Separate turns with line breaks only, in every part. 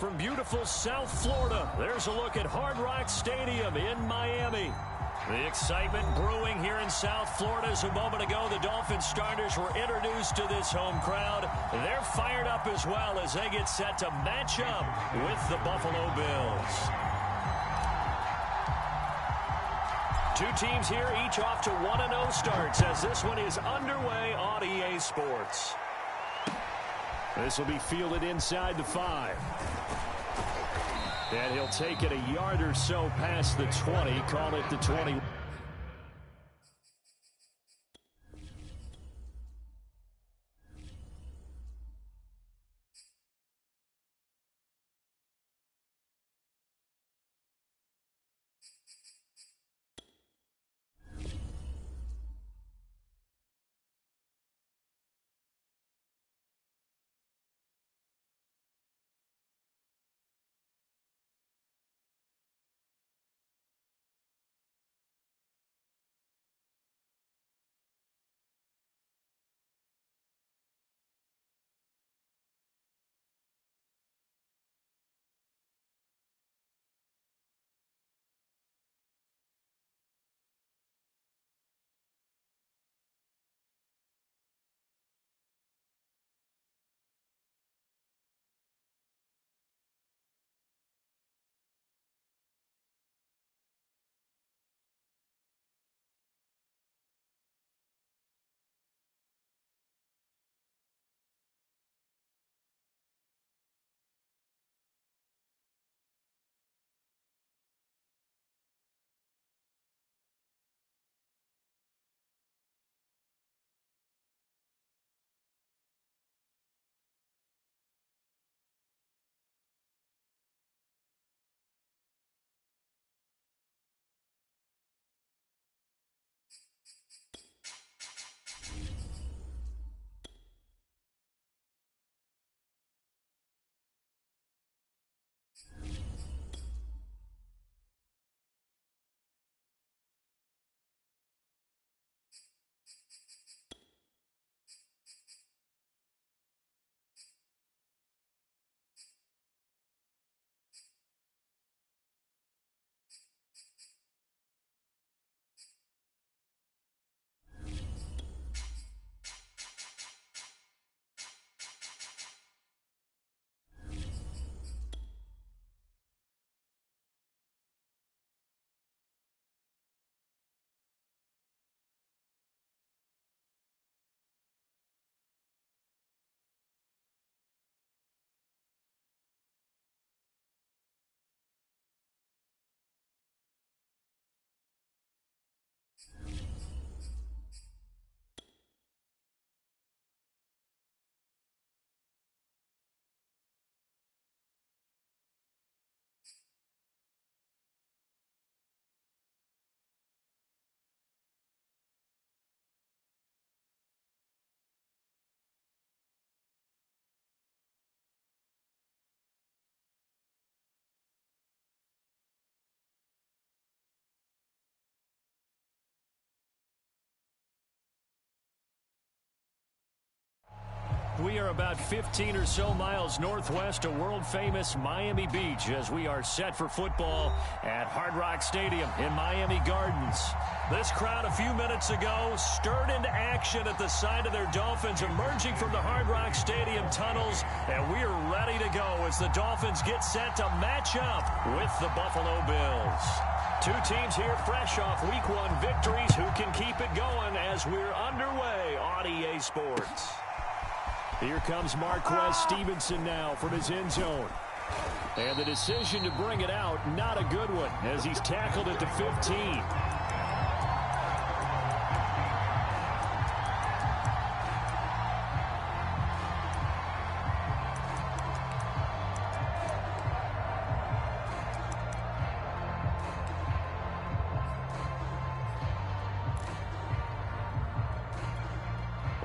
from beautiful South Florida. There's a look at Hard Rock Stadium in Miami. The excitement brewing here in South Florida as a moment ago the Dolphins starters were introduced to this home crowd. They're fired up as well as they get set to match up with the Buffalo Bills. Two teams here, each off to 1-0 starts as this one is underway on EA Sports. This will be fielded inside the 5. And he'll take it a yard or so past the 20, call it the 20. We are about 15 or so miles northwest of world-famous Miami Beach as we are set for football at Hard Rock Stadium in Miami Gardens. This crowd a few minutes ago stirred into action at the side of their Dolphins emerging from the Hard Rock Stadium tunnels, and we are ready to go as the Dolphins get set to match up with the Buffalo Bills. Two teams here fresh off Week 1 victories who can keep it going as we're underway on EA Sports. Here comes Marquez Stevenson now from his end zone. And the decision to bring it out, not a good one, as he's tackled at the 15.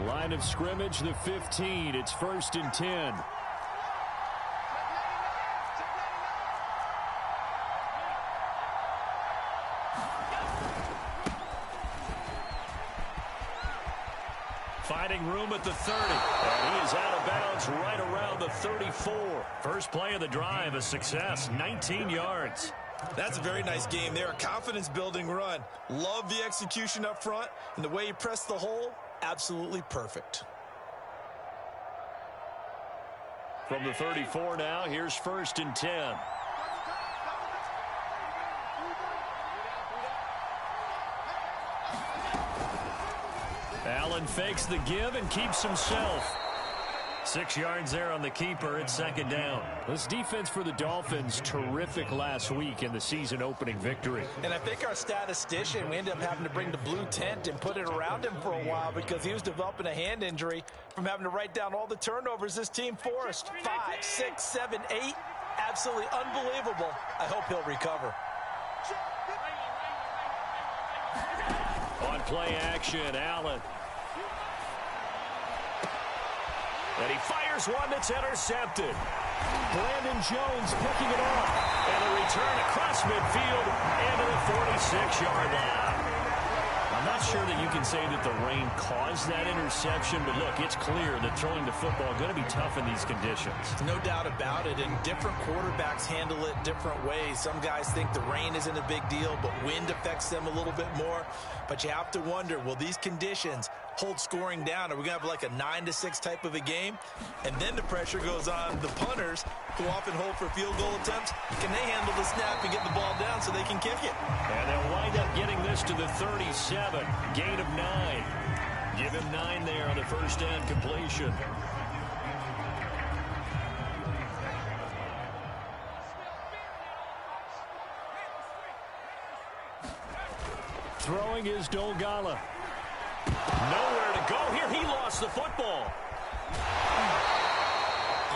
Line of scrimmage, the 15. It's 1st and 10. finding room at the 30. And he is out of bounds right around the 34. First play of the drive, a success, 19 yards.
That's a very nice game there. A confidence-building run. Love the execution up front. And the way he pressed the hole, absolutely perfect.
From the 34 now, here's 1st and 10. Allen fakes the give and keeps himself. 6 yards there on the keeper. It's 2nd down. This defense for the Dolphins, terrific last week in the season-opening victory.
And I think our statistician, we ended up having to bring the blue tent and put it around him for a while because he was developing a hand injury from having to write down all the turnovers this team forced. 5, 6, 7, 8. Absolutely unbelievable. I hope he'll recover.
On play action, Allen. And he fires one that's intercepted. Brandon Jones picking it off. And a return across midfield into the 46-yard line. I'm not sure that you can say that the rain caused that interception, but look, it's clear that throwing the football is going to be tough in these conditions.
No doubt about it, and different quarterbacks handle it different ways. Some guys think the rain isn't a big deal, but wind affects them a little bit more. But you have to wonder, will these conditions hold scoring down? Are we going to have like a 9-6 type of a game? And then the pressure goes on the punters, who often hold for field goal attempts. Can they handle the snap and get the ball down so they can kick it?
And they'll wind up getting this to the 37. Gain of 9. Give him 9 there on the first down completion. Throwing is Dolgala. Nowhere to go here. He lost the football.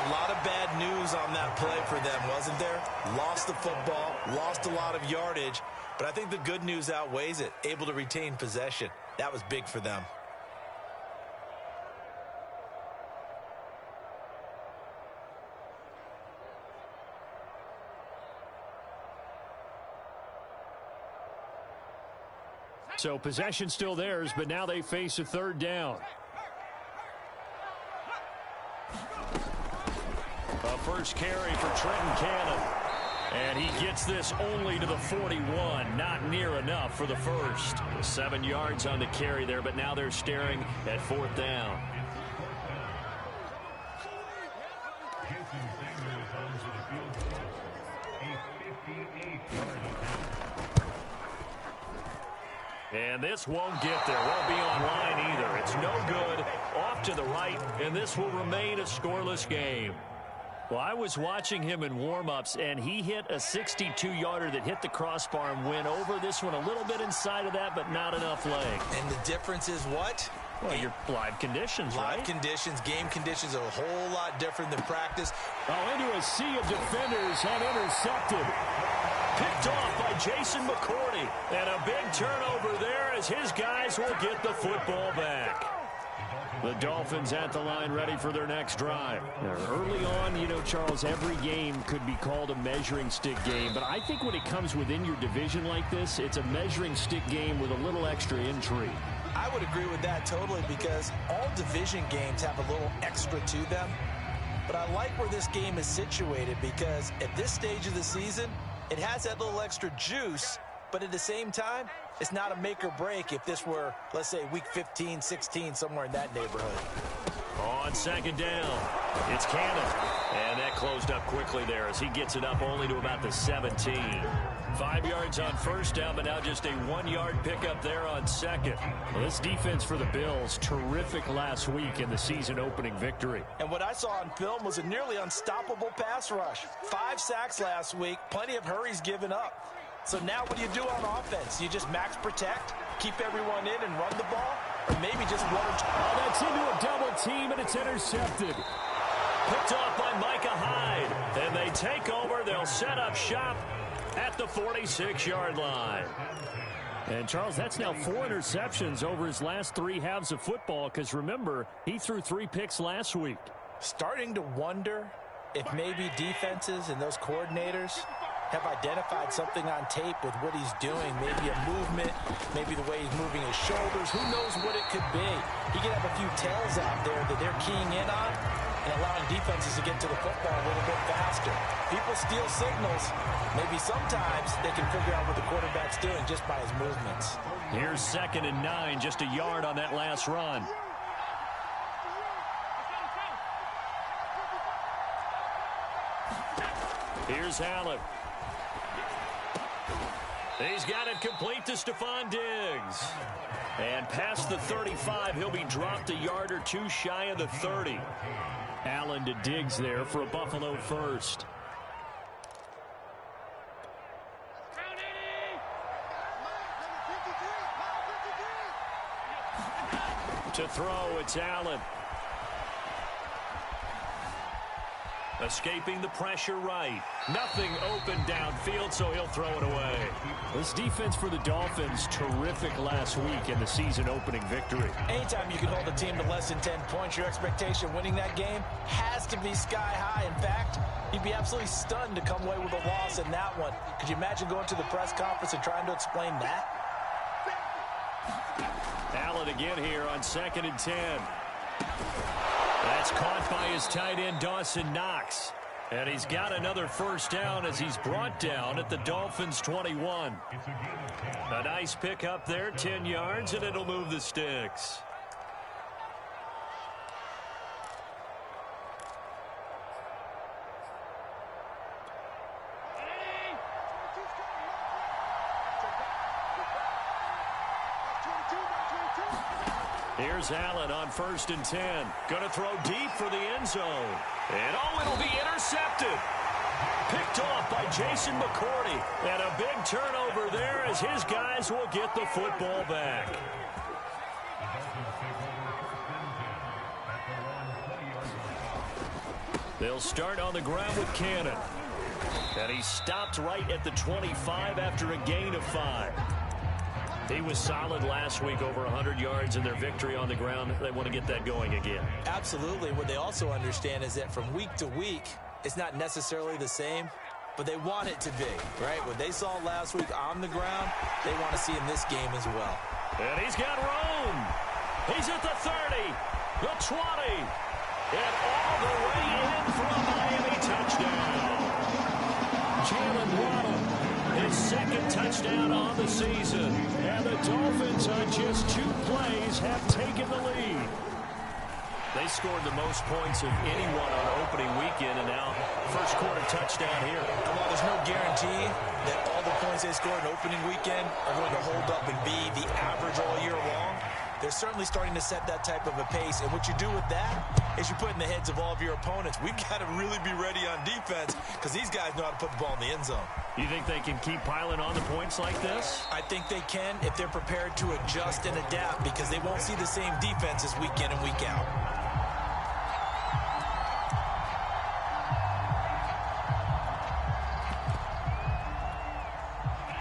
A lot of bad news on that play for them, wasn't there? Lost the football, lost a lot of yardage, but I think the good news outweighs it. Able to retain possession. That was big for them.
So possession still theirs, but now they face a 3rd down. A first carry for Trenton Cannon. And he gets this only to the 41. Not near enough for the first. 7 yards on the carry there, but now they're staring at 4th down. And this won't get there. Won't be online either. It's no good. Off to the right, and this will remain a scoreless game. Well, I was watching him in warm-ups, and he hit a 62-yarder that hit the crossbar and went over. This one a little bit inside of that, but not enough leg.
And the difference is what?
Well, your live conditions, right?
Live conditions, game conditions are a whole lot different than practice.
Oh, into a sea of defenders and intercepted. Picked off by Jason McCourty. And a big turnover there as his guys will get the football back. The Dolphins at the line ready for their next drive. Now, early on, you know, Charles, every game could be called a measuring stick game. But I think when it comes within your division like this, it's a measuring stick game with a little extra intrigue.
I would agree with that totally because all division games have a little extra to them. But I like where this game is situated because at this stage of the season, it has that little extra juice, but at the same time, it's not a make or break if this were, let's say, week 15, 16, somewhere in that neighborhood.
On 2nd down, it's Cannon. And that closed up quickly there as he gets it up only to about the 17. 5 yards on 1st down, but now just a 1-yard pickup there on 2nd. Well, this defense for the Bills, terrific last week in the season-opening victory.
And what I saw on film was a nearly unstoppable pass rush. 5 sacks last week, plenty of hurries given up. So now what do you do on offense? You just max protect, keep everyone in and run the ball, or maybe just one or two?
Oh, that's into a double team, and it's intercepted. Picked off by Micah Hyde. And they take over. They'll set up shop at the 46-yard line. And, Charles, that's now 4 interceptions over his last 3 halves of football because, remember, he threw 3 picks last week.
Starting to wonder if maybe defenses and those coordinators have identified something on tape with what he's doing. Maybe a movement, maybe the way he's moving his shoulders. Who knows what it could be? He could have a few tells out there that they're keying in on and allowing defenses to get to the football a little bit faster. People steal signals. Maybe sometimes they can figure out what the quarterback's doing just by his movements.
Here's 2nd and 9, just a yard on that last run. Here's Allen. He's got it complete to Stephon Diggs. And past the 35, he'll be dropped a yard or two shy of the 30. Allen to Diggs there for a Buffalo first. To throw, it's Allen. Escaping the pressure right. Nothing open downfield, so he'll throw it away. This defense for the Dolphins, terrific last week in the season-opening victory.
Anytime you can hold a team to less than 10 points, your expectation winning that game has to be sky high. In fact, you'd be absolutely stunned to come away with a loss in that one. Could you imagine going to the press conference and trying to explain that?
Allen again here on 2nd and 10. That's caught by his tight end, Dawson Knox. And he's got another first down as he's brought down at the Dolphins' 21. A nice pick up there, 10 yards, and it'll move the sticks. Here's Allen on 1st and 10. Going to throw deep for the end zone. And it'll be intercepted. Picked off by Jason McCourty. And a big turnover there as his guys will get the football back. They'll start on the ground with Cannon. And he stopped right at the 25 after a gain of 5. He was solid last week, over 100 yards in their victory on the ground. They want to get that going again.
Absolutely. What they also understand is that from week to week, it's not necessarily the same, but they want it to be, right? What they saw last week on the ground, they want to see in this game as well.
And he's got room. He's at the 30, the 20, and all the way in for a Miami touchdown. Jalen Waddle, his 2nd touchdown on the season. And the Dolphins on just 2 plays have taken the lead. They scored the most points of anyone on opening weekend, and now first quarter touchdown here.
And while there's no guarantee that all the points they scored in opening weekend are going to hold up and be the average all year long, they're certainly starting to set that type of a pace. And what you do with that is you put in the heads of all of your opponents, we've got to really be ready on defense because these guys know how to put the ball in the end zone.
You think they can keep piling on the points like this?
I think they can if they're prepared to adjust and adapt, because they won't see the same defenses week in and week out.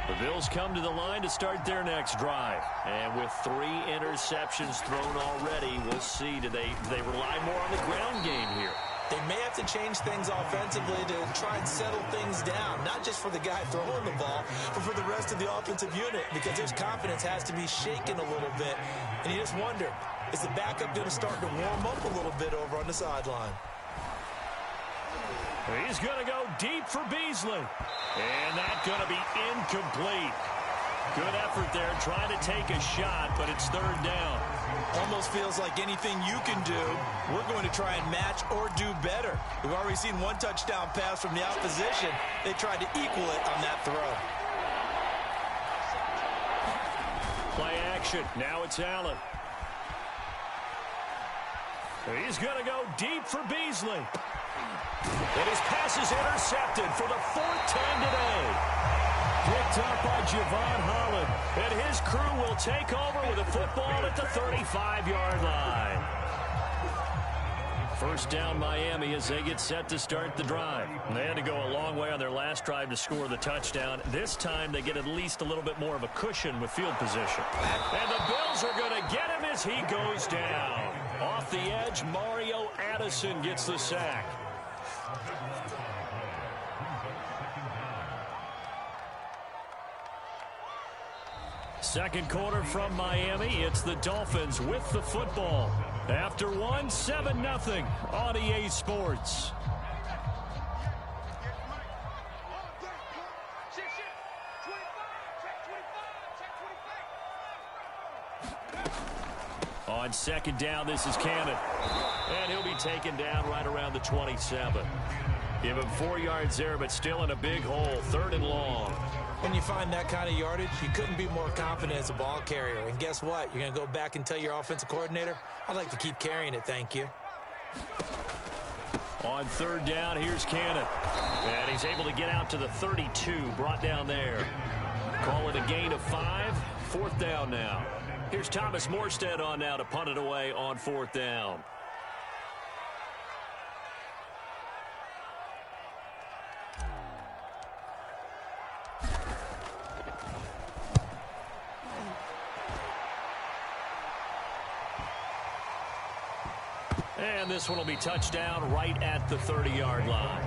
The Bills come to the line to start their next drive. And with 3 interceptions thrown already, we'll see. Do they rely more on the ground game here?
They may have to change things offensively to try and settle things down, not just for the guy throwing the ball, but for the rest of the offensive unit, because his confidence has to be shaken a little bit. And you just wonder, is the backup going to start to warm up a little bit over on the sideline?
He's going to go deep for Beasley. And that's going to be incomplete. Good effort there, trying to take a shot, but it's 3rd down.
Almost feels like anything you can do, we're going to try and match or do better. We've already seen 1 touchdown pass from the opposition. They tried to equal it on that throw.
Play action. Now it's Allen. He's going to go deep for Beasley. And his pass is intercepted for the 4th time today. Picked up by Javon Holland. And his crew will take over with a football at the 35-yard line. First down Miami as they get set to start the drive. They had to go a long way on their last drive to score the touchdown. This time they get at least a little bit more of a cushion with field position. And the Bills are going to get him as he goes down. Off the edge, Mario Addison gets the sack. Second quarter from Miami. It's the Dolphins with the football. After one, 7-0 on EA Sports. On second down, this is Cannon. And he'll be taken down right around the 27. Give him 4 yards there, but still in a big hole. 3rd and long.
When you find that kind of yardage, you couldn't be more confident as a ball carrier. And guess what? You're going to go back and tell your offensive coordinator, I'd like to keep carrying it, thank you.
On 3rd down, here's Cannon. And he's able to get out to the 32, brought down there. Call it a gain of 5. 4th down now. Here's Thomas Morstead on now to punt it away on 4th down. And this one will be touchdown right at the 30-yard line.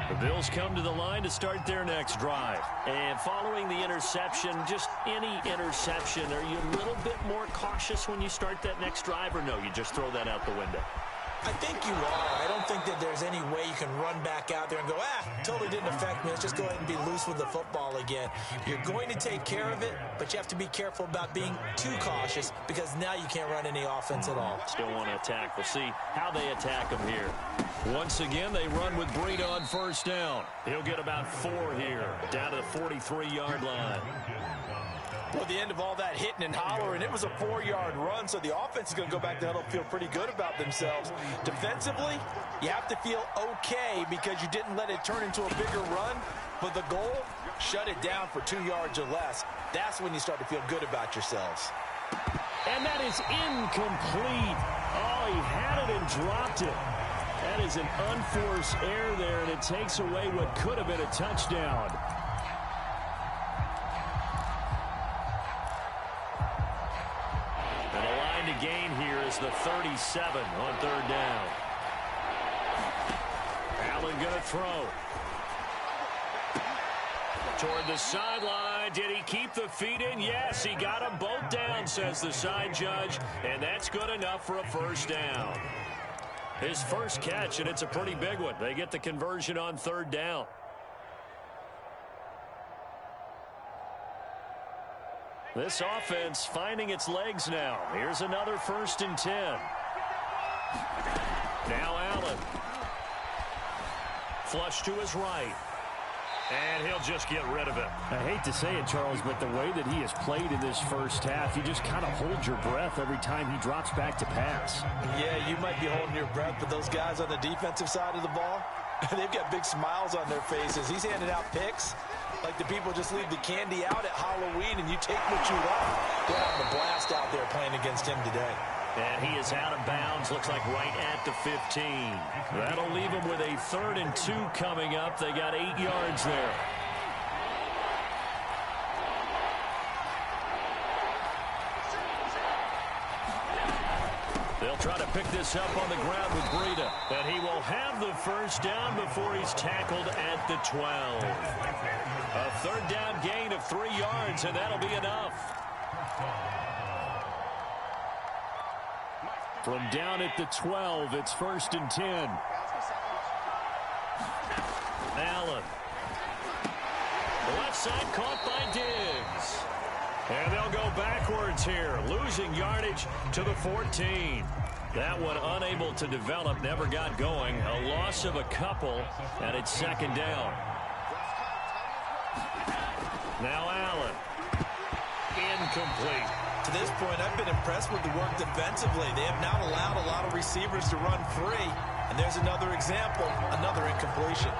The Bills come to the line to start their next drive. And following the interception, just any interception, are you a little bit more cautious when you start that next drive, or no, you just throw that out the window?
I think you are. I don't think that there's any way you can run back out there and go, totally didn't affect me. Let's just go ahead and be loose with the football again. You're going to take care of it, but you have to be careful about being too cautious because now you can't run any offense at all.
Still want to attack. We'll see how they attack him here. Once again, they run with Breida on 1st down. He'll get about 4 here, down to the 43-yard line.
Well, the end of all that hitting and hollering, it was a 4-yard run, so the offense is going to go back to huddle, feel pretty good about themselves. Defensively, you have to feel okay because you didn't let it turn into a bigger run, but the goal, shut it down for 2 yards or less. That's when you start to feel good about yourselves.
And that is incomplete. Oh, he had it and dropped it. That is an unforced error there, and it takes away what could have been a touchdown. To gain here is the 37 on 3rd down. Allen going to throw. Toward the sideline. Did he keep the feet in? Yes, he got them both down, says the side judge. And that's good enough for a 1st down. His first catch, and it's a pretty big one. They get the conversion on 3rd down. This offense finding its legs now. Here's another 1st and 10. Now Allen. Flush to his right. And he'll just get rid of it.
I hate to say it, Charles, but the way that he has played in this first half, you just kind of hold your breath every time he drops back to pass.
Yeah, you might be holding your breath, but those guys on the defensive side of the ball, they've got big smiles on their faces. He's handing out picks like the people just leave the candy out at Halloween and you take what you want. They're having a blast out there playing against him today.
And he is out of bounds, looks like right at the 15. That'll leave him with a 3rd and 2 coming up. They got 8 yards there. They'll try to pick this up on the ground with Breida. And he will have the 1st down before he's tackled at the 12. A 3rd down gain of 3 yards, and that'll be enough. From down at the 12, it's 1st and 10. Allen. Left side caught by Diggs. And they'll go backwards here, losing yardage to the 14. That one unable to develop, never got going. A loss of a couple, and it's 2nd down. Now Allen. Incomplete.
To this point, I've been impressed with the work defensively. They have not allowed a lot of receivers to run free. And there's another example, another incompletion.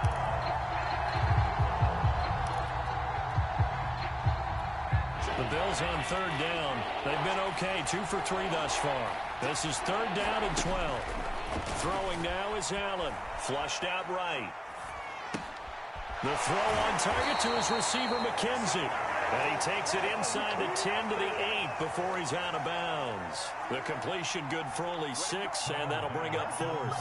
The Bills on 3rd down. They've been okay, 2 for 3 thus far. This is 3rd down and 12. Throwing now is Allen. Flushed out right. The throw on target to his receiver, McKenzie. And he takes it inside the 10 to the 8 before he's out of bounds. The completion good for only 6, and that'll bring up 4th.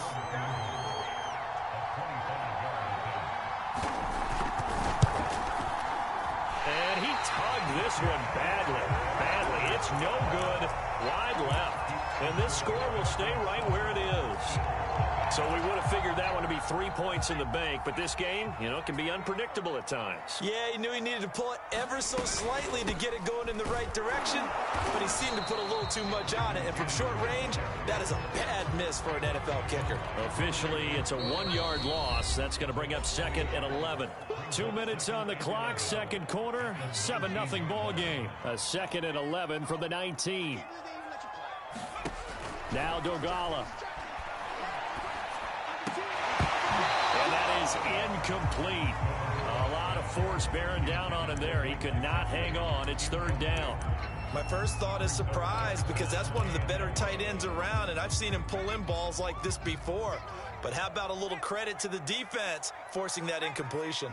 And he tugged this one badly. It's no good. Wide left. And this score will stay right where it is. So we would have figured that one to be 3 points in the bank, but this game, can be unpredictable at times.
Yeah, he knew he needed to pull it ever so slightly to get it going in the right direction, but he seemed to put a little too much on it, and from short range, that is a bad miss for an NFL kicker.
Officially, it's a 1-yard loss. That's going to bring up 2nd and 11. 2 minutes on the clock, second quarter, 7-0 ball game. A 2nd and 11 from the 19. Now Dogala. And that is incomplete. A lot of force bearing down on him there. He could not hang on. It's 3rd down.
My first thought is surprise, because that's one of the better tight ends around, and I've seen him pull in balls like this before. But how about a little credit to the defense forcing that incompletion?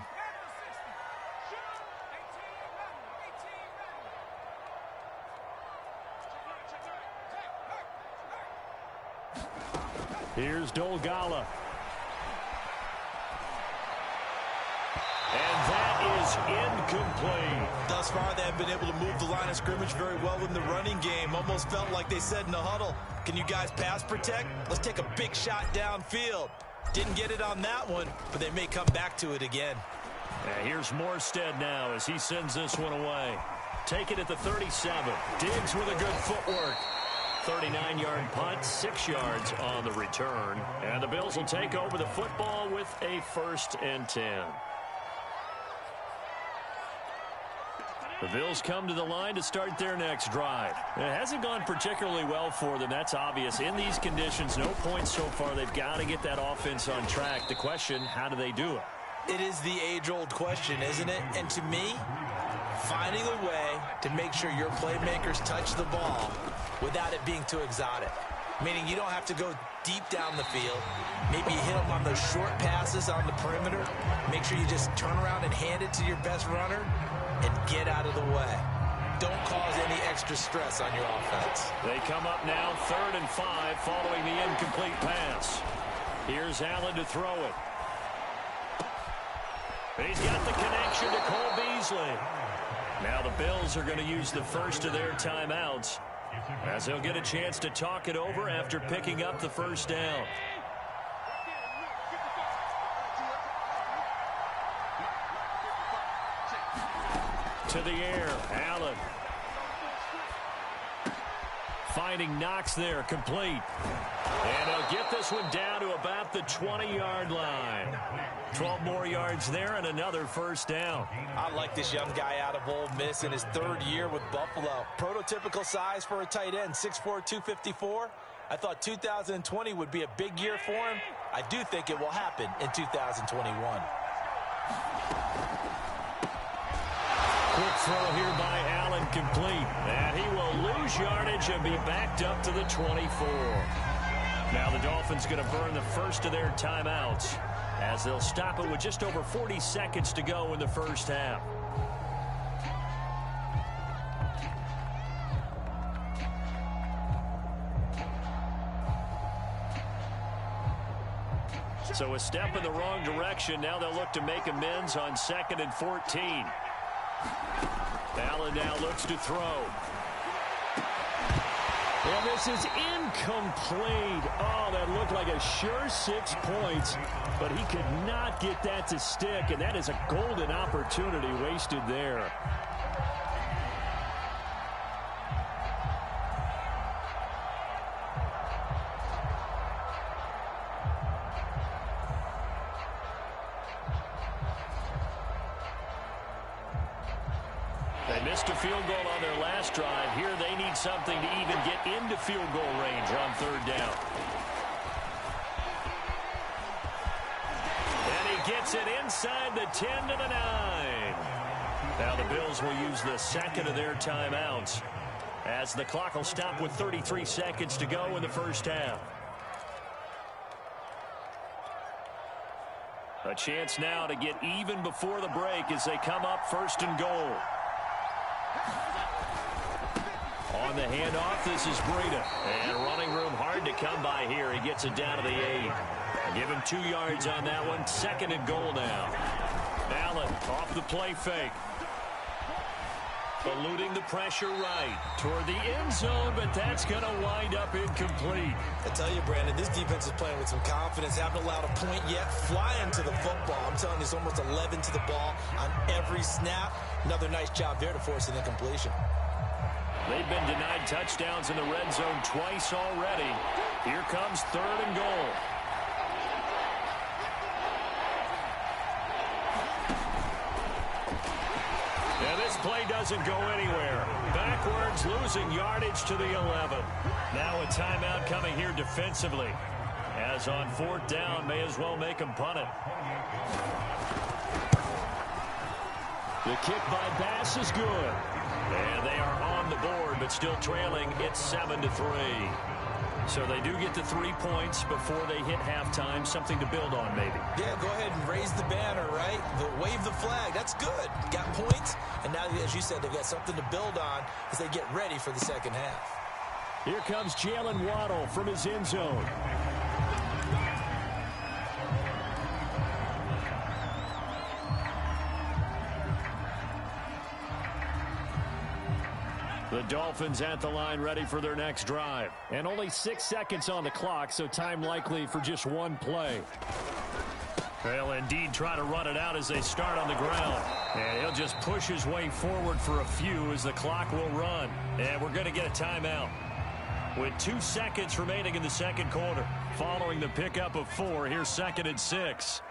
Here's Dolgala. And that is incomplete.
Thus far, they have been able to move the line of scrimmage very well in the running game. Almost felt like they said in the huddle, can you guys pass protect? Let's take a big shot downfield. Didn't get it on that one, but they may come back to it again.
And here's Morstead now as he sends this one away. Take it at the 37. Diggs with a good footwork. 39-yard punt, 6 yards on the return. And the Bills will take over the football with a 1st and 10. The Bills come to the line to start their next drive. It hasn't gone particularly well for them. That's obvious. In these conditions, no points so far. They've got to get that offense on track. The question, how do they do it?
It is the age-old question, isn't it? And to me, finding a way to make sure your playmakers touch the ball without it being too exotic. Meaning you don't have to go deep down the field. Maybe you hit them on those short passes on the perimeter. Make sure you just turn around and hand it to your best runner and get out of the way. Don't cause any extra stress on your offense.
They come up now 3rd and 5 following the incomplete pass. Here's Allen to throw it. He's got the connection to Cole Beasley. Now the Bills are going to use the first of their timeouts as they'll get a chance to talk it over after picking up the 1st down. To the air, Allen. Finding Knox there, complete. And he'll get this one down to about the 20-yard line. 12 more yards there and another 1st down.
I like this young guy out of Ole Miss in his 3rd year with Buffalo. Prototypical size for a tight end, 6'4", 254. I thought 2020 would be a big year for him. I do think it will happen in 2021.
Quick throw here by Allen, complete. And he will lose yardage and be backed up to the 24. Now the Dolphins going to burn the first of their timeouts as they'll stop it with just over 40 seconds to go in the 1st half. So a step in the wrong direction. Now they'll look to make amends on 2nd and 14. Allen now looks to throw. And this is incomplete. Oh, that looked like a sure 6 points, but he could not get that to stick, and that is a golden opportunity wasted there. They missed a field goal on their last drive. Here they need something to even get into field goal range on 3rd down. And he gets it inside the 10 to the 9. Now the Bills will use the 2nd of their timeouts as the clock will stop with 33 seconds to go in the 1st half. A chance now to get even before the break as they come up 1st and goal. On the handoff, this is Breida. And running room hard to come by here. He gets it down to the 8. Give him 2 yards on that one. 2nd and goal now. Allen off the play fake. Eluding the pressure right toward the end zone, but that's going to wind up incomplete.
I tell you, Brandon, this defense is playing with some confidence. Haven't allowed a point yet. Flying to the football. I'm telling you, it's almost 11 to the ball on every snap. Another nice job there to force an incompletion.
They've been denied touchdowns in the red zone twice already. Here comes 3rd and goal. And this play doesn't go anywhere. Backwards, losing yardage to the 11. Now a timeout coming here defensively. As on 4th down, may as well make them punt it. The kick by Bass is good. And they are on the board, but still trailing. It's 7-3. So they do get the 3 points before they hit halftime. Something to build on, maybe.
Yeah, go ahead and raise the banner, right? Wave the flag. That's good. Got points. And now, as you said, they've got something to build on as they get ready for the second half.
Here comes Jalen Waddle from his end zone.
The Dolphins at the line, ready for their next drive.
And only 6 seconds on the clock, so time likely for just one play.
They'll indeed try to run it out as they start on the ground. And he'll just push his way forward for a few as the clock will run. And we're going to get a timeout. With 2 seconds remaining in the second quarter. Following the pickup of 4, here's 2nd and 6.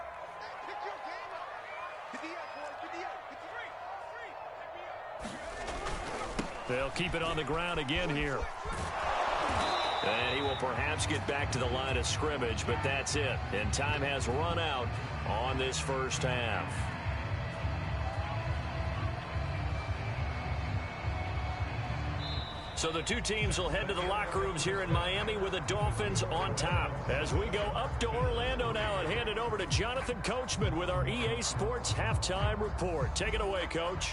They'll keep it on the ground again here. And he will perhaps get back to the line of scrimmage, but that's it. And time has run out on this first half. So the two teams will head to the locker rooms here in Miami with the Dolphins on top. As we go up to Orlando now and hand it over to Jonathan Coachman with our EA Sports Halftime Report. Take it away, Coach.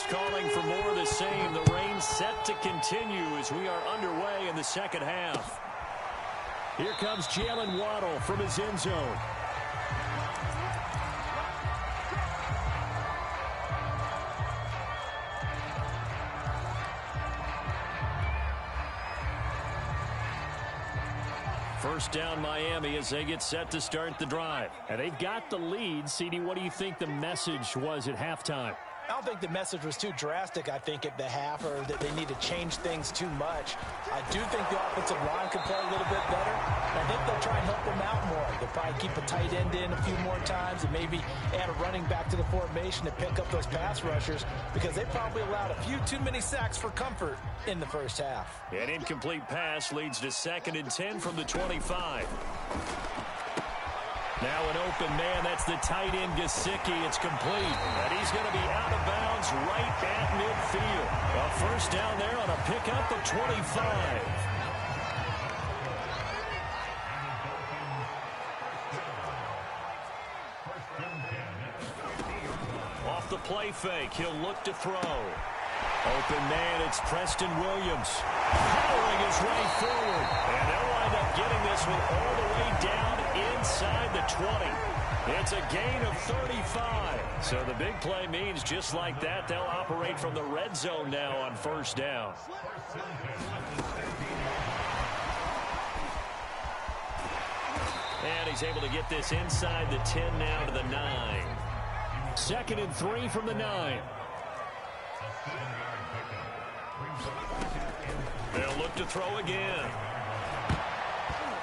Calling for more of the same. The rain set to continue as we are underway in the second half.
Here comes Jalen Waddle from his end zone.
First down Miami as they get set to start the drive.
And they've got the lead. CD, what do you think the message was at halftime?
I don't think the message was too drastic, I think, at the half, or that they need to change things too much. I do think the offensive line can play a little bit better. I think they'll try and help them out more. They'll probably keep a tight end in a few more times and maybe add a running back to the formation to pick up those pass rushers, because they probably allowed a few too many sacks for comfort in the first half.
An incomplete pass leads to 2nd and 10 from the 25. Now an open man, that's the tight end Gesicki. It's complete, and he's going to be out of bounds right at midfield. A first down there on a pickup of 25. Off the play fake, he'll look to throw. Open man, it's Preston Williams. Powering his way forward, and they'll wind up getting this one all the way down inside the 20. It's a gain of 35. So the big play means just like that, they'll operate from the red zone now on first down. And he's able to get this inside the 10 now to the 9.
2nd and 3 from the 9.
They'll look to throw again.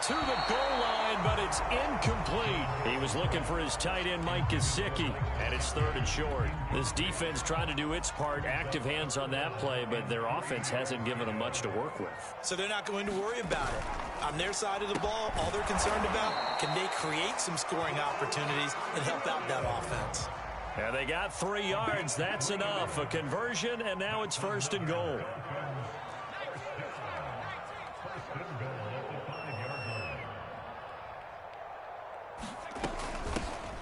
To the goal line, but it's incomplete. He was looking for his tight end, Mike Gesicki, and it's 3rd and short. This defense trying to do its part, active hands on that play, but their offense hasn't given them much to work with.
So they're not going to worry about it. On their side of the ball, all they're concerned about, can they create some scoring opportunities and help out that offense?
And they got 3 yards. That's enough. A conversion, and now it's 1st and goal.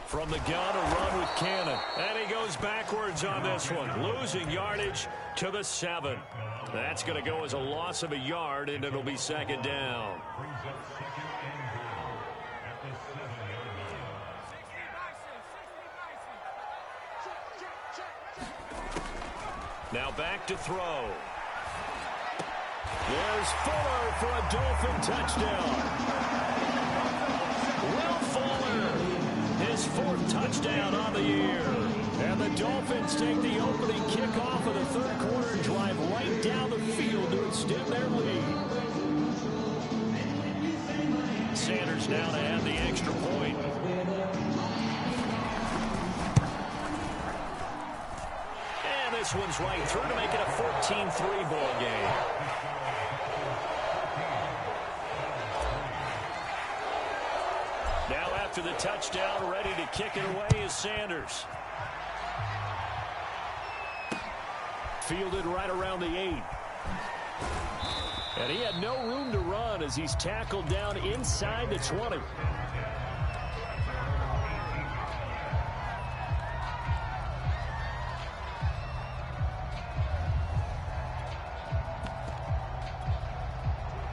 From the gun, a run with Cannon. And he goes backwards on this one, losing yardage to the 7. That's going to go as a loss of a yard, and it'll be 2nd down. Now back to throw. There's Fuller for a Dolphin touchdown. Will Fuller, his 4th touchdown on the year. And the Dolphins take the opening kickoff of the 3rd quarter and drive right down the field to extend their lead. Sanders now to add the extra point. And this one's right through to make it a 14-3 ball game. Now after the touchdown, ready to kick it away is Sanders. Fielded right around the 8. And he had no room to run as he's tackled down inside the 20.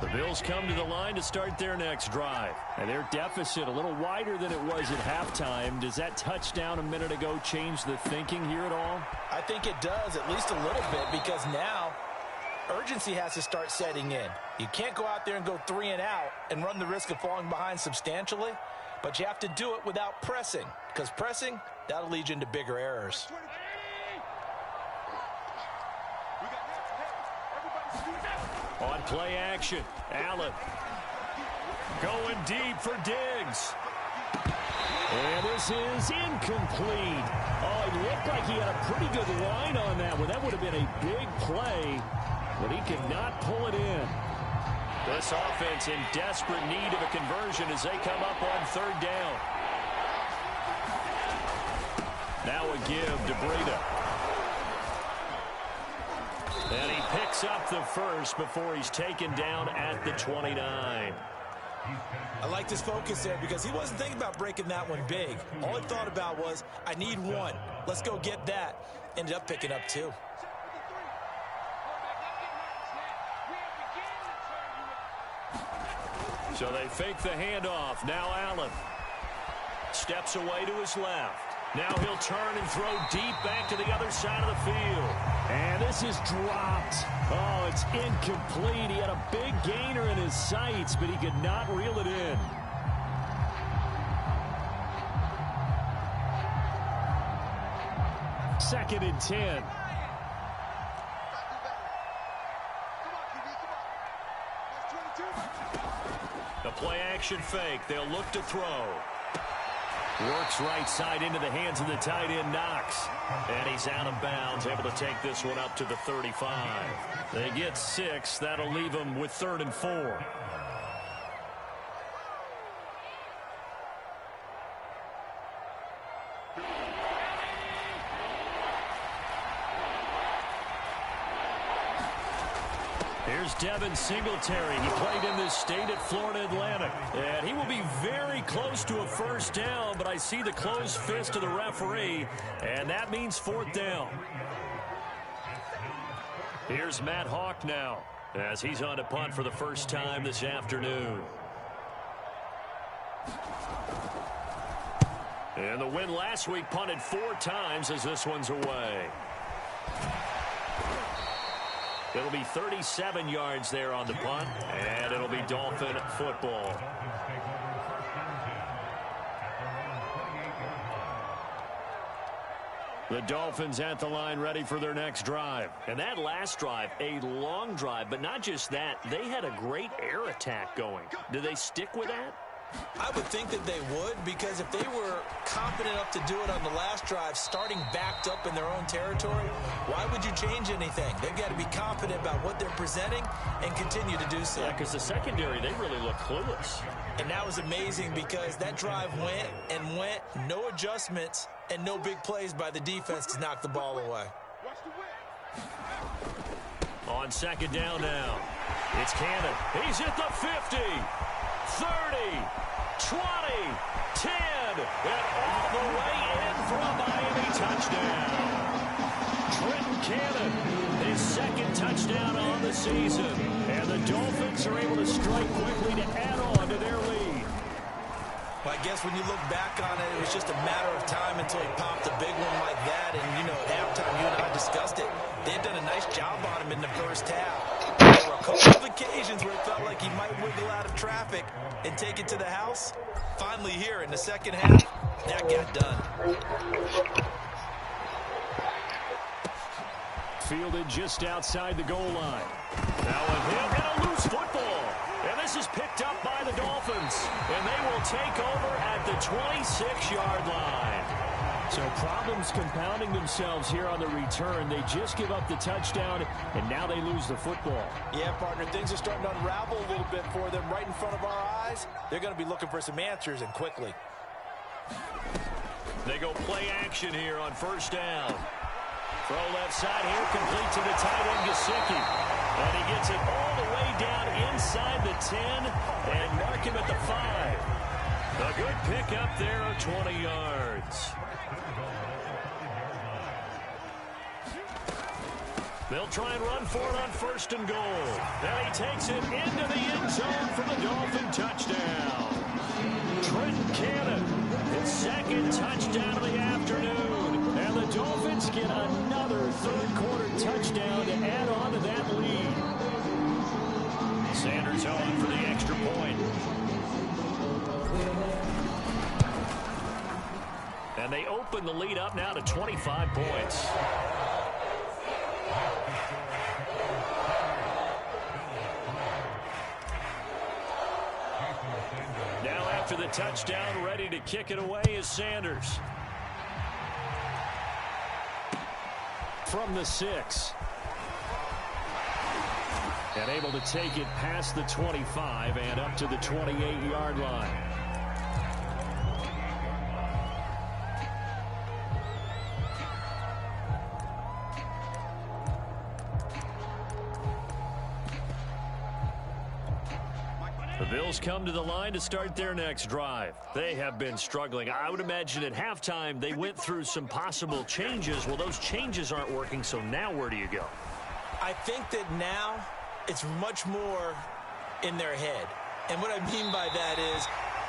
The Bills come to the line to start their next drive. And their deficit a little wider than it was at halftime. Does that touchdown a minute ago change the thinking here at all?
I think it does, at least a little bit, because now urgency has to start setting in. You can't go out there and go 3 and out and run the risk of falling behind substantially, but you have to do it without pressing, because pressing, that'll lead you into bigger errors.
On play action, Allen going deep for Diggs. And this is incomplete. Oh, it looked like he had a pretty good line on that one. That would have been a big play, but he could not pull it in. This offense in desperate need of a conversion as they come up on 3rd down. Now a give to Breida. And he picks up the 1st before he's taken down at the 29.
I liked his focus there because he wasn't thinking about breaking that one big. All he thought about was, I need 1. Let's go get that. Ended up picking up 2.
So they fake the handoff. Now Allen steps away to his left. Now he'll turn and throw deep back to the other side of the field. And this is dropped. Oh, it's incomplete. He had a big gainer in his sights, but he could not reel it in. Second and 10. The play action fake. They'll look to throw. Works right side into the hands of the tight end, Knox. And he's out of bounds, able to take this one up to the 35. They get 6. That'll leave them with 3rd and 4. Here's Devin Singletary. He played in this state at Florida Atlantic. And he will be very close to a 1st down, but I see the closed fist of the referee, and that means 4th down. Here's Matt Hawk now as he's on to punt for the first time this afternoon. And the win last week punted 4 times as this one's away. It'll be 37 yards there on the punt, and it'll be Dolphin football. The Dolphins at the line ready for their next drive. And that last drive, a long drive, but not just that. They had a great air attack going. Do they stick with that?
I would think that they would, because if they were confident enough to do it on the last drive, starting backed up in their own territory, why would you change anything? They've got to be confident about what they're presenting and continue to do so.
Yeah, because the secondary, they really look clueless.
And that was amazing because that drive went and went, no adjustments, and no big plays by the defense to knock the ball away.
On second down now, it's Cannon. He's at the 50, 30, 20, 10, and all the way in for a Miami touchdown. Trenton Cannon, his second touchdown on the season. And the Dolphins are able to strike quickly to add on to their lead.
Well, I guess when you look back on it, it was just a matter of time until he popped a big one like that. And, you know, at halftime, you and I discussed it. They had done a nice job on him in the first half. There were a couple of occasions where it felt like he might wiggle out of traffic and take it to the house. Finally here in the second half, that got done.
Fielded just outside the goal line. Now a hit and a loose football. And this is picked up by the Dolphins. And they will take over at the 26-yard line. So problems compounding themselves here on the return. They just give up the touchdown, and now they lose the football.
Yeah, partner, things are starting to unravel a little bit for them right in front of our eyes. They're going to be looking for some answers, and quickly.
They go play action here on first down. Throw left side here, complete to the tight end, Gesicki. And he gets it all the way down inside the 10 and mark him at the 5. A good pickup there of 20 yards. They'll try and run for it on first and goal. And he takes it into the end zone for the Dolphin touchdown. Trenton Cannon, his second touchdown of the afternoon. And the Dolphins get another third-quarter touchdown to add on to that lead. Sanders on for the extra point. And they open the lead up now to 25 points. Now after the touchdown, ready to kick it away is Sanders. From the 6. And able to take it past the 25 and up to the 28-yard line. The Bills come to the line to start their next drive. They have been struggling. I would imagine at halftime they went through some possible changes. Well, those changes aren't working, so now where do you go?
I think that now it's much more in their head. And what I mean by that is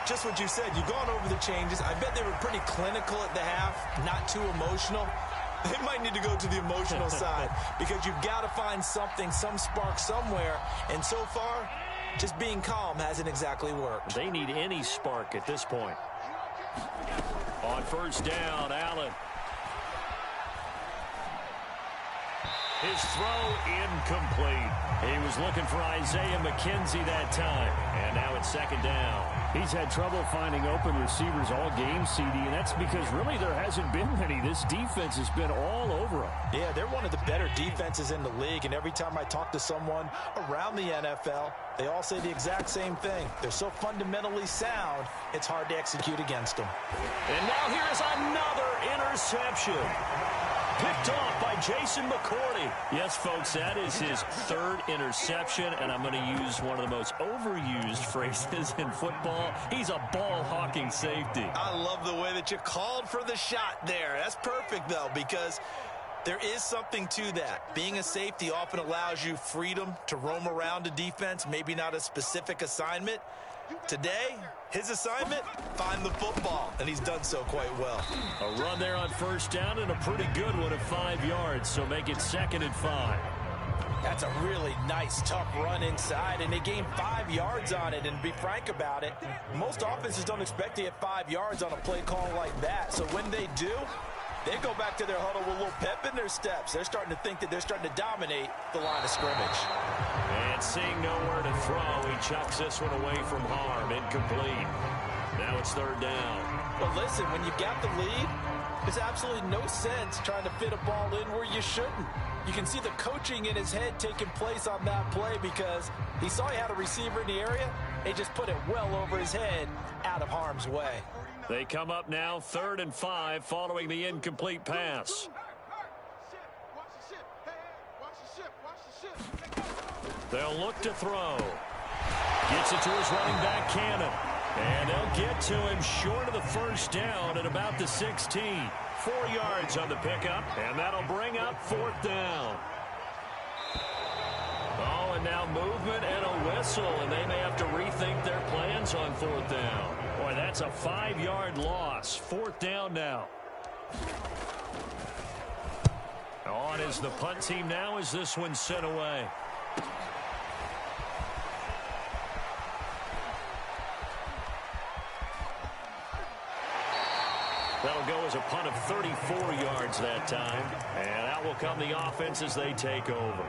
just what you said. You've gone over the changes. I bet they were pretty clinical at the half, not too emotional. They might need to go to the emotional side because you've got to find something, some spark somewhere. And so far, just being calm hasn't exactly worked.
They need any spark at this point. On first down, Allen. His throw incomplete. He was looking for Isaiah McKenzie that time. And now it's second down.
He's had trouble finding open receivers all game, CD, and that's because really there hasn't been many. This defense has been all over him.
Yeah, they're one of the better defenses in the league, and every time I talk to someone around the NFL, they all say the exact same thing. They're so fundamentally sound, it's hard to execute against them.
And now here is another interception. Picked off by Jason McCourty. Yes, folks, that is his third interception, and I'm going to use one of the most overused phrases in football. He's a ball-hawking safety.
I love the way that you called for the shot there. That's perfect, though, because there is something to that. Being a safety often allows you freedom to roam around a defense, maybe not a specific assignment. Today, his assignment, find the football, and he's done so quite well.
A run there on first down and a pretty good one at 5 yards, so make it second and 5.
That's a really nice, tough run inside, and they gained 5 yards on it. And to be frank about it, most offenses don't expect to get 5 yards on a play call like that. So when they do, they go back to their huddle with a little pep in their steps. They're starting to think that they're starting to dominate the line of scrimmage.
And seeing nowhere to throw, he chucks this one away from harm. Incomplete. Now it's third down.
But listen, when you got the lead, there's absolutely no sense trying to fit a ball in where you shouldn't. You can see the coaching in his head taking place on that play because he saw he had a receiver in the area. He just put it well over his head, out of harm's way.
They come up now 3rd and 5 following the incomplete pass. They'll look to throw. Gets it to his running back, Cannon. And they'll get to him short of the first down at about the 16. 4 yards on the pickup, and that'll bring up 4th down. Oh, and now movement and a whistle, and they may have to rethink their plans on 4th down. Boy, that's a 5-yard loss. 4th down now. On is the punt team now as this one's sent away. That'll go as a punt of 34 yards that time. And out will come the offense as they take over.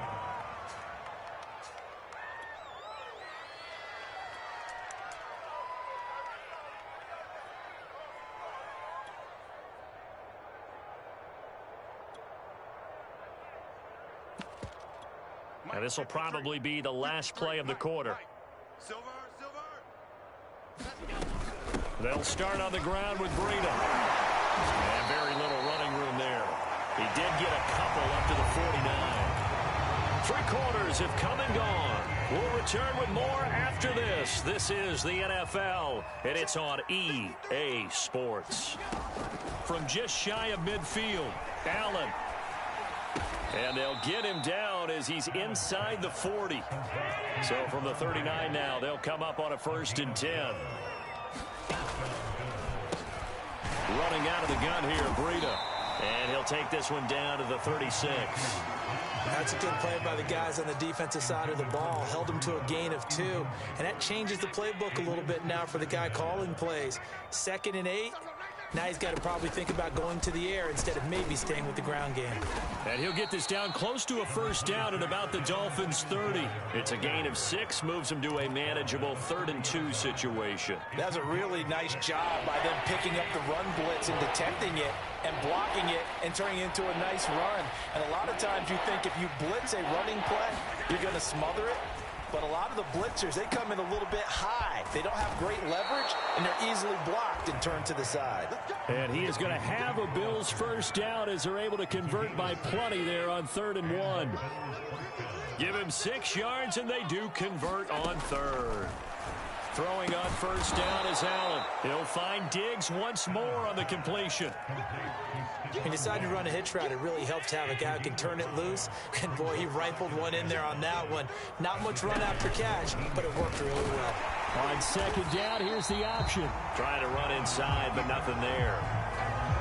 And this will probably be the last play of the quarter. They'll start on the ground with Breida. And very little running room there. He did get a couple up to the 49. 3 quarters have come and gone. We'll return with more after this. This is the NFL, and it's on EA Sports. From just shy of midfield, Allen. And they'll get him down as he's inside the 40. So from the 39 now, they'll come up on a 1st and 10. Running out of the gun here, Breida. And he'll take this one down to the 36.
That's a good play by the guys on the defensive side of the ball. Held him to a gain of 2. And that changes the playbook a little bit now for the guy calling plays. 2nd and 8. Now he's got to probably think about going to the air instead of maybe staying with the ground game.
And he'll get this down close to a 1st down at about the Dolphins' 30. It's a gain of 6, moves him to a manageable 3rd and 2 situation.
That's a really nice job by them picking up the run blitz and detecting it and blocking it and turning it into a nice run. And a lot of times you think if you blitz a running play, you're going to smother it. But a lot of the blitzers, they come in a little bit high. They don't have great leverage, and they're easily blocked and turned to the side.
And he is going to have a Bills 1st down as they're able to convert by plenty there on 3rd and 1.
Give him 6 yards, and they do convert on 3rd. Throwing on 1st down is Allen. He'll find Diggs once more on the completion.
He decided to run a hitch route. It really helped to have a guy who can turn it loose. And, boy, he rifled one in there on that one. Not much run after catch, but it worked really well.
On 2nd down, here's the option.
Trying to run inside, but nothing there.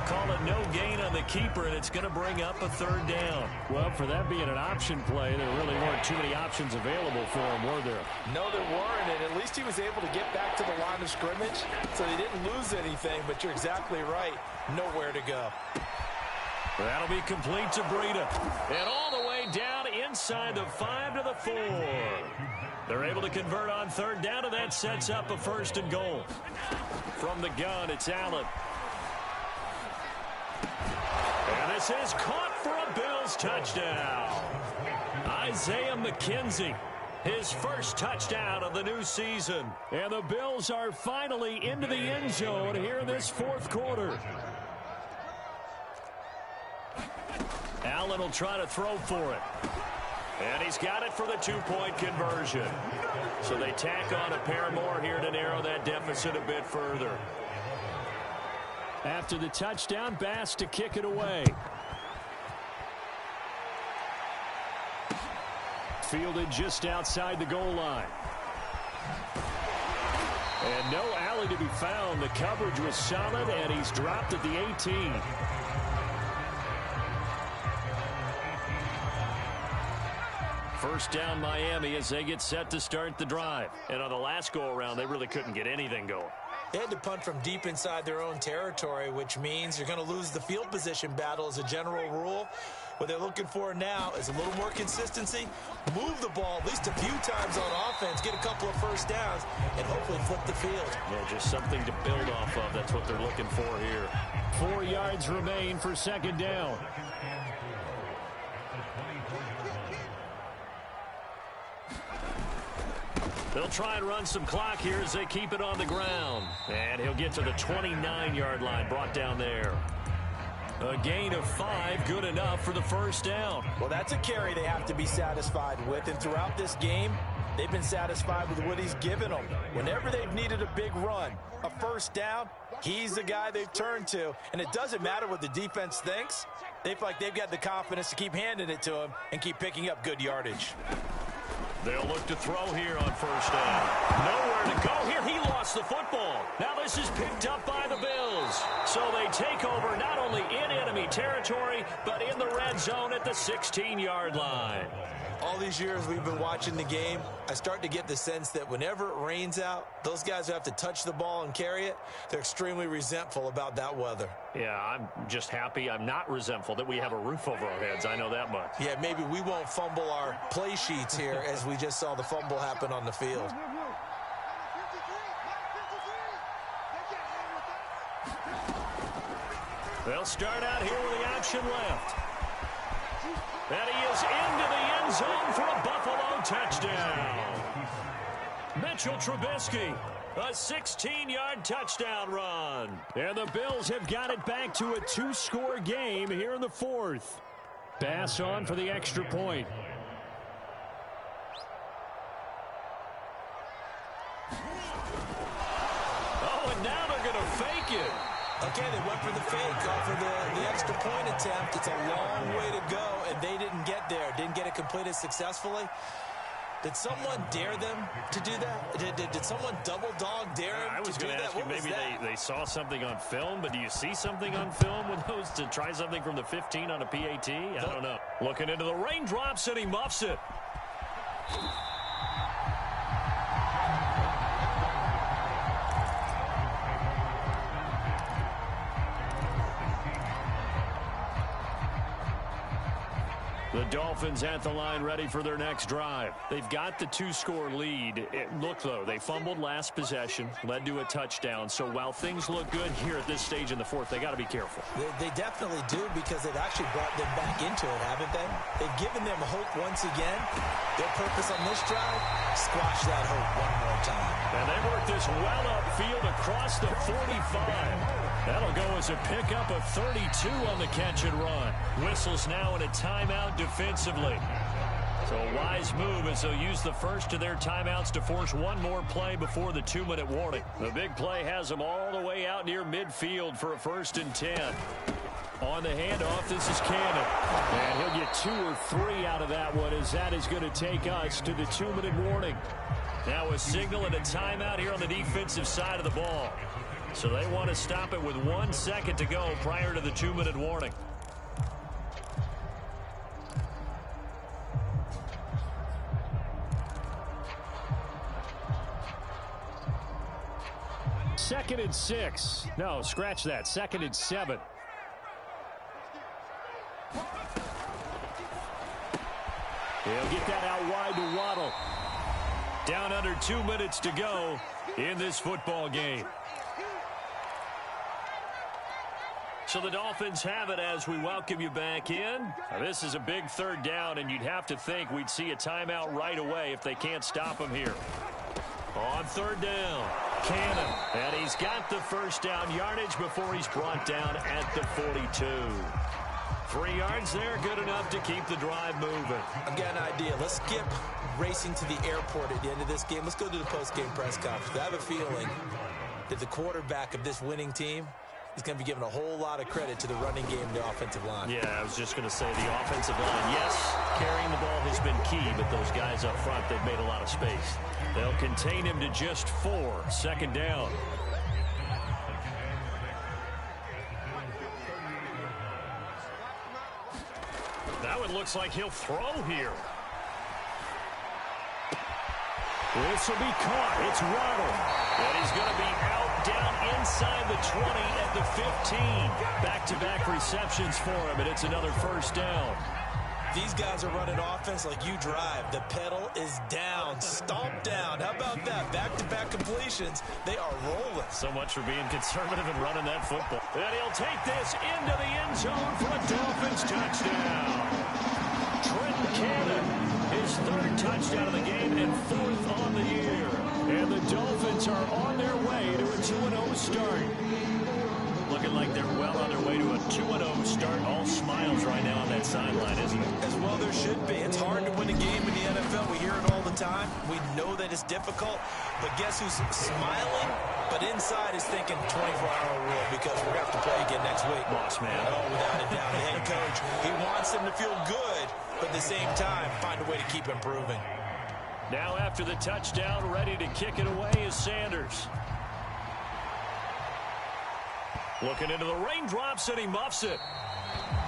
Call it no gain on the keeper, and it's going to bring up a 3rd down.
Well, for that being an option play, there really weren't too many options available for him, were there?
No, there weren't, and at least he was able to get back to the line of scrimmage, so he didn't lose anything, but you're exactly right. Nowhere to go.
That'll be complete to Breida. And all the way down inside the 5 to the 4. They're able to convert on 3rd down, and that sets up a 1st and goal. From the gun, it's Allen. And this is caught for a Bills touchdown. Isaiah McKenzie, his 1st touchdown of the new season.
And the Bills are finally into the end zone here in this 4th quarter.
Allen will try to throw for it. And he's got it for the 2-point conversion. So they tack on a pair more here to narrow that deficit a bit further.
After the touchdown, Bass to kick it away. Fielded just outside the goal line. And no alley to be found. The coverage was solid, and he's dropped at the 18.
First down Miami as they get set to start the drive. And on the last go-around, they really couldn't get anything going.
They had to punt from deep inside their own territory, which means you're going to lose the field position battle as a general rule. What they're looking for now is a little more consistency, move the ball at least a few times on offense, get a couple of 1st downs, and hopefully flip the field.
Yeah, just something to build off of. That's what they're looking for here.
4 yards remain for 2nd down.
They'll try and run some clock here as they keep it on the ground. And he'll get to the 29-yard line, brought down there. A gain of 5, good enough for the first down.
Well, that's a carry they have to be satisfied with. And throughout this game, they've been satisfied with what he's given them. Whenever they've needed a big run, a first down, he's the guy they've turned to. And it doesn't matter what the defense thinks. They feel like they've got the confidence to keep handing it to him and keep picking up good yardage.
They'll look to throw here on first down. Nowhere to go here. He lost the football. Now this is picked up by the Bills. So they take over not only in enemy territory, but in the red zone at the 16-yard line.
All these years we've been watching the game, I start to get the sense that whenever it rains out, those guys who have to touch the ball and carry it, they're extremely resentful about that weather.
Yeah, I'm just happy I'm not resentful that we have a roof over our heads. I know that much.
Yeah, maybe we won't fumble our play sheets here as we just saw the fumble happen on the field.
They'll start out here with the option left. And he is into the end zone for a Buffalo touchdown. Mitchell Trubisky, a 16-yard touchdown run. And the Bills have got it back to a 2-score game here in the fourth. Pass on for the extra point. Oh, and now they're going to fake it.
Okay, they went for the fake off of the extra point attempt. It's a long way to go, and they didn't get there. Didn't get it completed successfully. Did someone dare them to do that? Did someone double dog dare them
I was
to do
going to
that?
ask you,
What was
maybe
that?
they saw something on film, but do you see something on film with those to try something from the 15 on a PAT? I don't know. Looking into the raindrops, and he muffs it. The Dolphins at the line ready for their next drive. They've got the 2-score lead. Look, though, they fumbled last possession, led to a touchdown. So while things look good here at this stage in the fourth, they got to be careful.
They definitely do, because they've actually brought them back into it, haven't they? They've given them hope once again. Their purpose on this drive, squash that hope one more time.
And they work this well upfield across the 45. That'll go as a pickup of 32 on the catch and run. Whistles now in a timeout defensively. So a wise move as they'll use the first of their timeouts to force one more play before the 2-minute warning. The big play has them all the way out near midfield for a 1st and 10. On the handoff, this is Cannon. And he'll get 2 or 3 out of that one, as that is going to take us to the 2-minute warning. Now a signal and a timeout here on the defensive side of the ball. So they want to stop it with 1 second to go prior to the 2-minute warning. Second and 6. No, scratch that. 2nd and 7. He'll get that out wide to Waddle. Down under 2 minutes to go in this football game. So the Dolphins have it as we welcome you back in. Now, this is a big 3rd down, and you'd have to think we'd see a timeout right away if they can't stop him here. On 3rd down, Cannon. And he's got the first down yardage before he's brought down at the 42. 3 yards there, good enough to keep the drive moving.
I've got an idea. Let's skip racing to the airport at the end of this game. Let's go to the post-game press conference. I have a feeling that the quarterback of this winning team is going to be given a whole lot of credit to the running game and the offensive line.
Yeah, I was just going to say the offensive line. Yes, carrying the ball has been key, but those guys up front, they've made a lot of space. They'll contain him to just 4. 2nd down. Now it looks like he'll throw here. This will be caught. It's Waddle. And he's going to be out down inside the 20 at the 15. Back-to-back receptions for him, and it's another 1st down.
These guys are running offense like you drive. The pedal is down, stomped down. How about that? Back-to-back completions. They are rolling.
So much for being conservative and running that football. And he'll take this into the end zone for a Dolphins touchdown. Trenton Cannon his third touchdown of the game and fourth on the year. And the Dolphins are on their way to a 2-0 start. Looking like they're well on their way to a 2-0 start. All smiles right now on that sideline, isn't it?
As well there should be. It's hard to win a game in the NFL. We hear it all the time. We know that it's difficult. But guess who's smiling? But inside is thinking 24-hour rule because we're going to have to play again next week.
Boss man.
Oh, without a doubt. The head coach, he wants them to feel good, but at the same time, find a way to keep improving.
Now after the touchdown, ready to kick it away is Sanders. Looking into the raindrops, and he muffs it.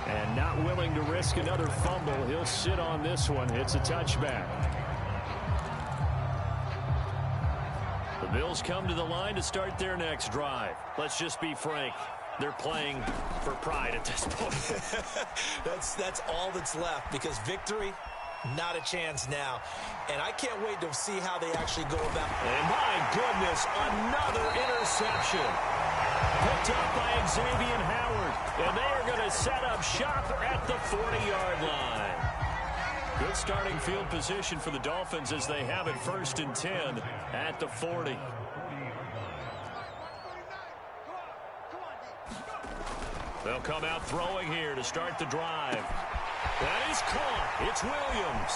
And not willing to risk another fumble. He'll sit on this one. It's a touchback. The Bills come to the line to start their next drive. Let's just be frank. They're playing for pride at this point.
That's all that's left because victory, not a chance now. And I can't wait to see how they actually go about.
And my goodness, another interception. Picked up by Xavier Howard. And they are going to set up shop at the 40-yard line. Good starting field position for the Dolphins as they have it 1st and 10 at the 40. They'll come out throwing here to start the drive. That is caught. It's Williams.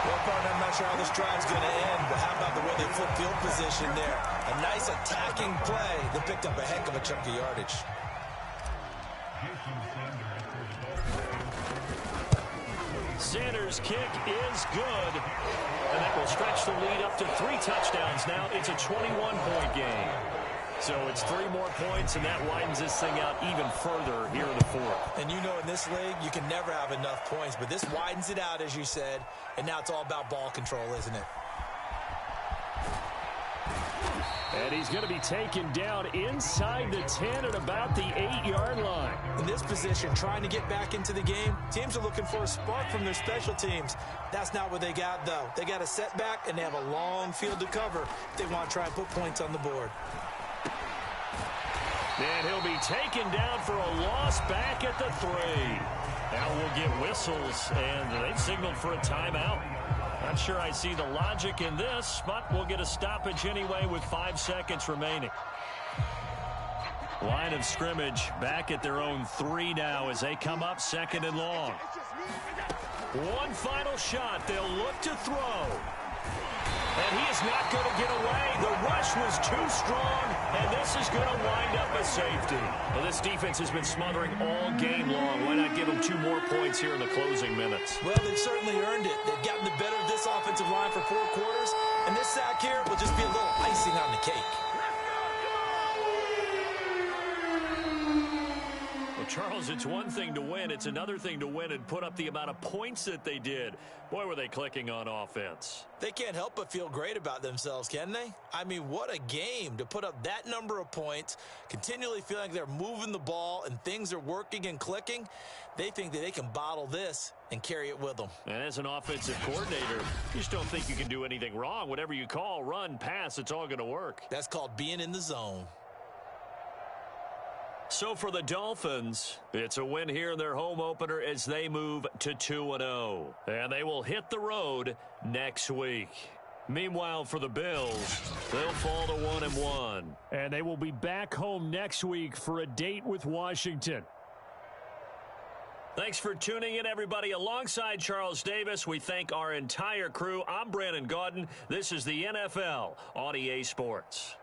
Well, partner, I'm not sure how this drive's going to end, but how about the way they flip field position there? A nice attacking play that picked up a heck of a chunk of yardage.
Sanders' kick is good. And that will stretch the lead up to 3 touchdowns now. It's a 21-point game. So it's 3 more points, and that widens this thing out even further here in the 4th.
And you know in this league, you can never have enough points, but this widens it out, as you said, and now it's all about ball control, isn't it?
And he's going to be taken down inside the 10 at about the 8-yard line.
In this position, trying to get back into the game, teams are looking for a spark from their special teams. That's not what they got, though. They got a setback, and they have a long field to cover if they want to try and put points on the board.
And he'll be taken down for a loss back at the 3. Now we'll get whistles, and they've signaled for a timeout. Not sure I see the logic in this, but we'll get a stoppage anyway with 5 seconds remaining. Line of scrimmage back at their own 3 now as they come up 2nd and long. One final shot. They'll look to throw. And he is not going to get away. The rush was too strong, and this is going to wind up a safety. Well, this defense has been smothering all game long. Why not give them 2 more points here in the closing minutes?
Well, they've certainly earned it. They've gotten the better of this offensive line for 4 quarters, and this sack here will just be a little icing on the cake.
Well, Charles, it's one thing to win. It's another thing to win and put up the amount of points that they did. Boy, were they clicking on offense.
They can't help but feel great about themselves, can they? I mean, what a game to put up that number of points, continually feeling like they're moving the ball and things are working and clicking. They think that they can bottle this and carry it with them.
And as an offensive coordinator, you just don't think you can do anything wrong. Whatever you call, run, pass, it's all going to work.
That's called being in the zone.
So for the Dolphins, it's a win here in their home opener as they move to 2-0. And they will hit the road next week. Meanwhile, for the Bills, they'll fall to 1-1. And they will be back home next week for a date with Washington. Thanks for tuning in, everybody. Alongside Charles Davis, we thank our entire crew. I'm Brandon Gaudin. This is the NFL on EA Sports.